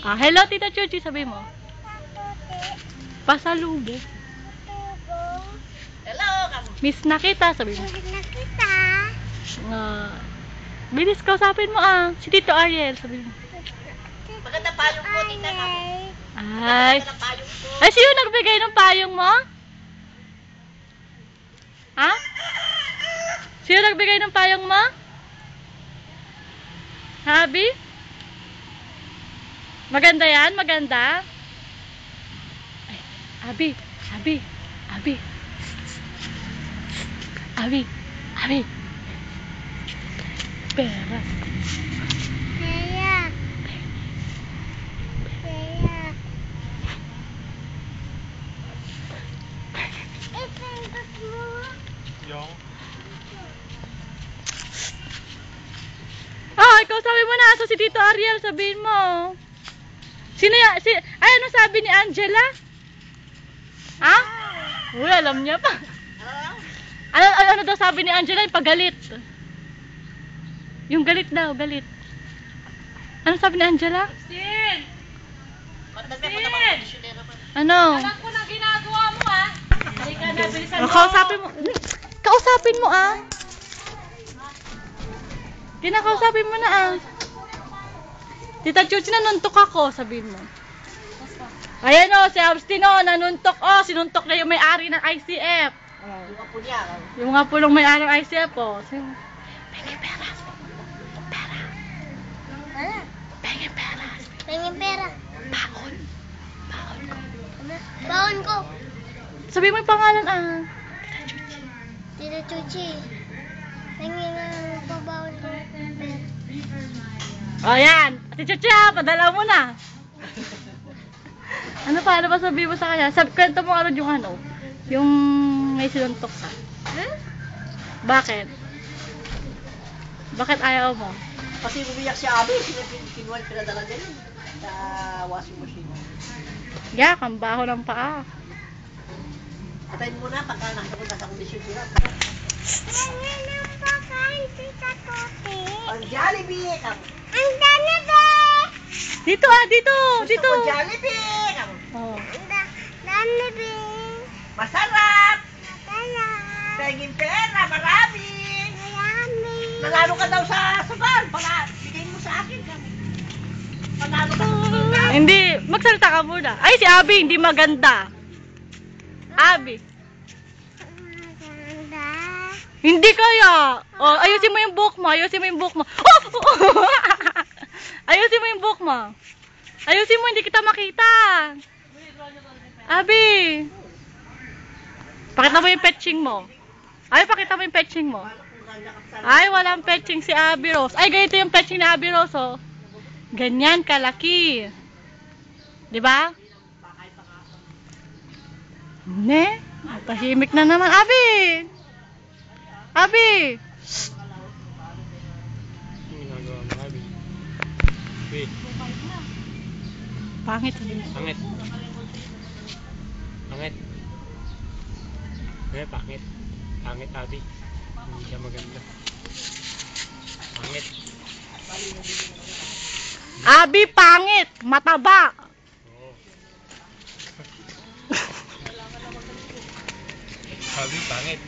Ah, hello, Tita Chuchi, sabi mo. Pasalubong. Hello, Miss na kita, sabi mo. miss na kita. Bilis, kausapin mo si Tito Ariel, sabi mo. Maganda payong po, tita. Ay, Maganda payong po. ay, sino nagbigay ng payong mo? Ha? Sino nagbigay ng payong mo? Habi? Maganda yan? Maganda? Ay, Abi, Abi, Abi. Abi, Abi. Pera. Kaya. Kaya. Ipindot mo. Yung? Ikaw sabi mo na, si Tito Ariel, sabihin mo. Sino yan? Ay, ano sabi ni Angela? Ha? Uy, alam niya pa. Ano daw sabi ni Angela? Yung pagalit. Yung galit daw, galit. Ano sabi ni Angela? Sin! Ano? Alam ko na ginagawa mo, ha? Halika na, bilisan mo. Kausapin mo. Kausapin mo, Kinakausapin mo na, Tita Chuchi, nanuntok ako, sabihin mo. Ayan si Abstino, nanuntok. Sinuntok na yung may-ari ng ICF. Yung apo niya. Yung nga po ng may-ari ng ICF, Pengi pera. Pera. Ano? Pengi pera. Tingin pera. Baon. Baon ko. Baon ko. Sabihin mo yung pangalan, Tita Chuchi. Tingin na pabaon ko. Yan. Ate Chuchi, padala mo na. Ano pa sabihin mo sa kanya? Kwento mo yung may sinuntok ka. Bakit? Bakit ayaw mo? Kasi umiyak si Abi, kinuha pinadala niya yun sa washing machine. Ang baho ng paa. Patayin mo na pagka nakita sa kondisyon sila. Tingin ang pakain, Tita Chuchi. Ang Jollibee! Ang Jollibee! Dito dito! Gusto ko Jollibee! Oh. Jollibee! Masarap! Masarap! Pengin pera, marami! Marami! Nanalo ka daw sa sugal! Bigay mo sa akin. Panalo ka sa sugal. Hindi, magsalita ka muna. Ay, si Abi, hindi maganda. Abi. Maganda! Hindi kaya. Ayusin mo yung buhok mo. Ayusin mo yung buhok mo. Ayusin mo yung buhok mo. Ayusin mo, hindi kita makita. Abi. Pakita mo yung petching mo. Ay, pakita mo yung petching mo. Ay, walang petching si Abi Rose. Ay, ganito yung petching ni Abi Rose, Ganyan kalaki. 'Di ba? Ne? Tahimik na naman, Abi. Abi. Yung ginagawa mo, Abi. Abi. Pangit. Pangit. Pangit. Pangit. Pangit, Abi. Hindi siya maganda. Pangit. Abi, pangit. Mataba. Oo. Abi, pangit.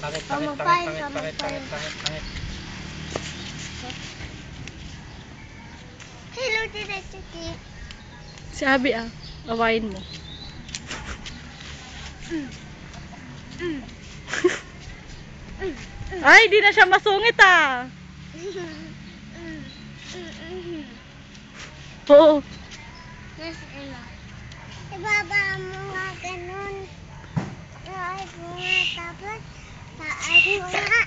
Pangit. Hello, Tita Chuchi. Si Abi, awayin mo. Ay, di na siya masungit, Oo. Yes, Ella. Ibaba mo nga ganun. Taas mo nga, tapos taas mo nga.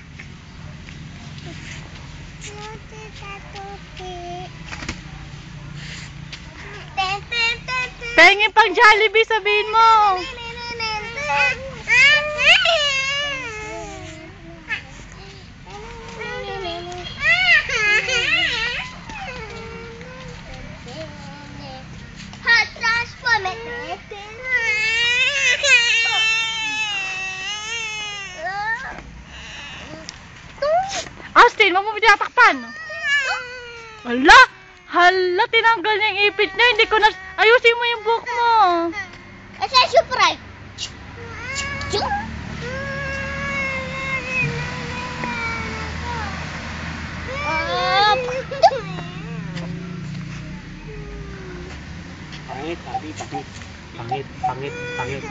Hello, Tita Chuchi. Pengin pang Jollibee, sabihin mo. Hot sauce for me. Austin, wag mo tinatakpan. Hala! Hala, tinanggal niya yung ipit niya. Hindi ko na... Ayusin mo yung buhok mo. Asa yung surprise? Pangit, Abi, pangit. Pangit, pangit, pangit.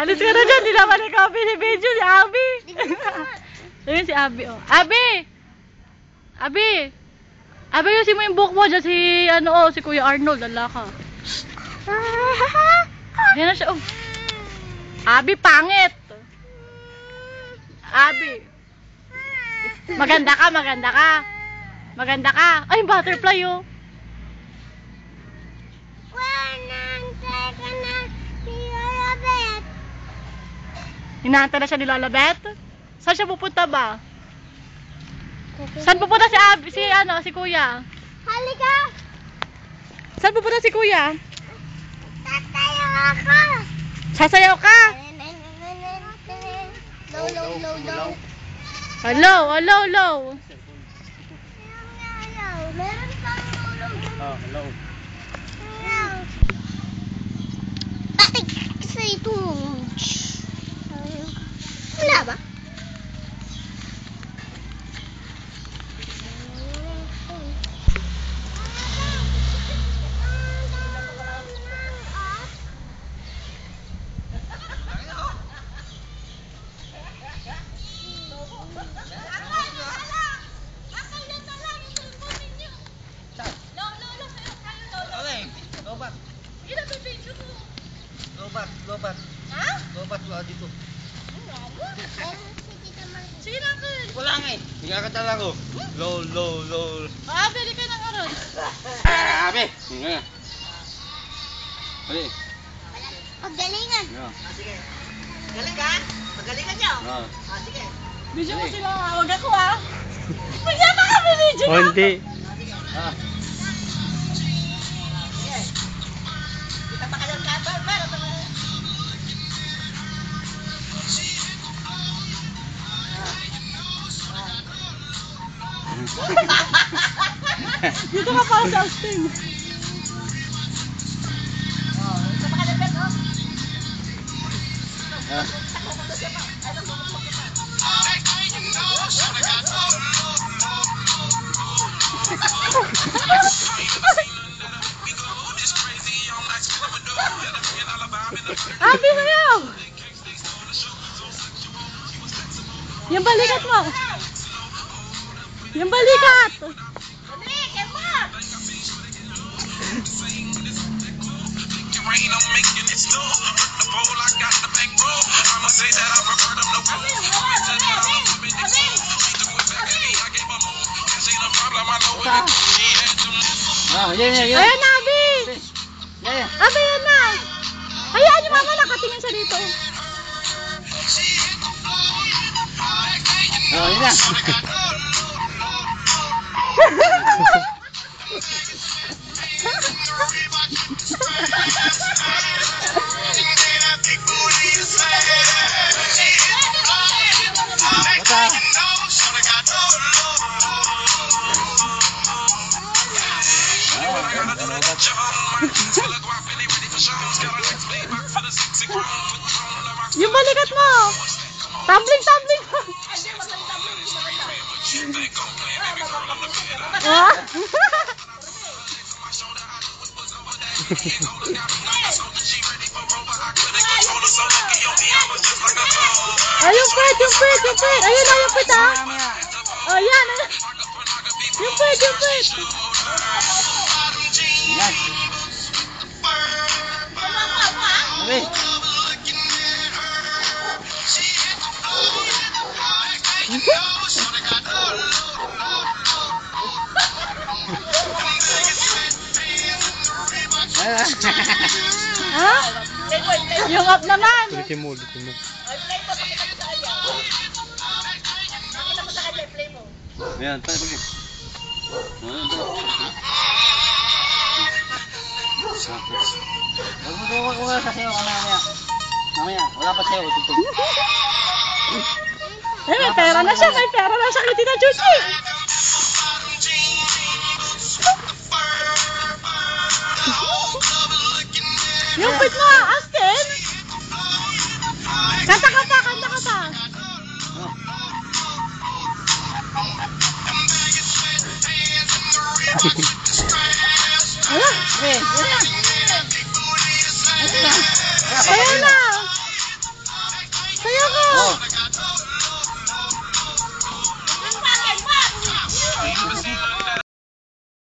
Alis ka na dyan. Di naman nag-copy si Benjo, si Abi. Ayun si Abi, oh. Abi! Abi! Abi, ayusin mo yung buhok mo dyan si, si Kuya Arnold. Lala ka. Yan na siya, oh. Abi, pangit! Abi! Maganda ka, maganda ka. Maganda ka. Ay, butterfly, oh. Hinahantar na siya ni Lola Beth? Saan siya pupunta ba? Saan pupunta si Abi, si Kuya? Halika! Saan pupunta si Kuya? Tatayo ako! Sasayaw ka? Low, low, low, low. Hello, hello, hello. Meron pang low, low, low. Oh, hello. Bakit sa ito? Wala ba? Lobat. Ha? Lobat wala dito. Sige na, Uncle. Wala nga eh. Hingakatala ko. Low. Bili ka ng aron. Abe. Hinga. Ali. Paggalingan. No. Sige. Galing ka? Pagalingan niyo. No. Sige. Video mo sila, wag ako ah. Magyama kami video na. Hindi. Ah. Sige. Kita pa kayo ka ba? Dito ka para sa Austin. Kita pa kayo ka. Ah. Abi, sayaw! Yung balikat mo! Yung balikat! Yan. Ayan na, Abi! Yan. Abi, yan na! Hayaan yung mama nakatingin siya dito. Oh, yan na. Yung balikat mo! Tumbling mo! Ah? Ay, yung pwet! Ayun na, yung pwet ah! Oh, yan! Yung pwet! Yan. Abi. Ha? Yung up naman! Ulitin mo. Ayan, tayo pagi. Huwag mo sasayaw ka mamaya. Mamaya. Wala pa sa'yo. Tugtog. Eh, may pera na siya kay Tita Chuchi. Yung pit mo, Astin. Kanta ka pa. Ala, Eh,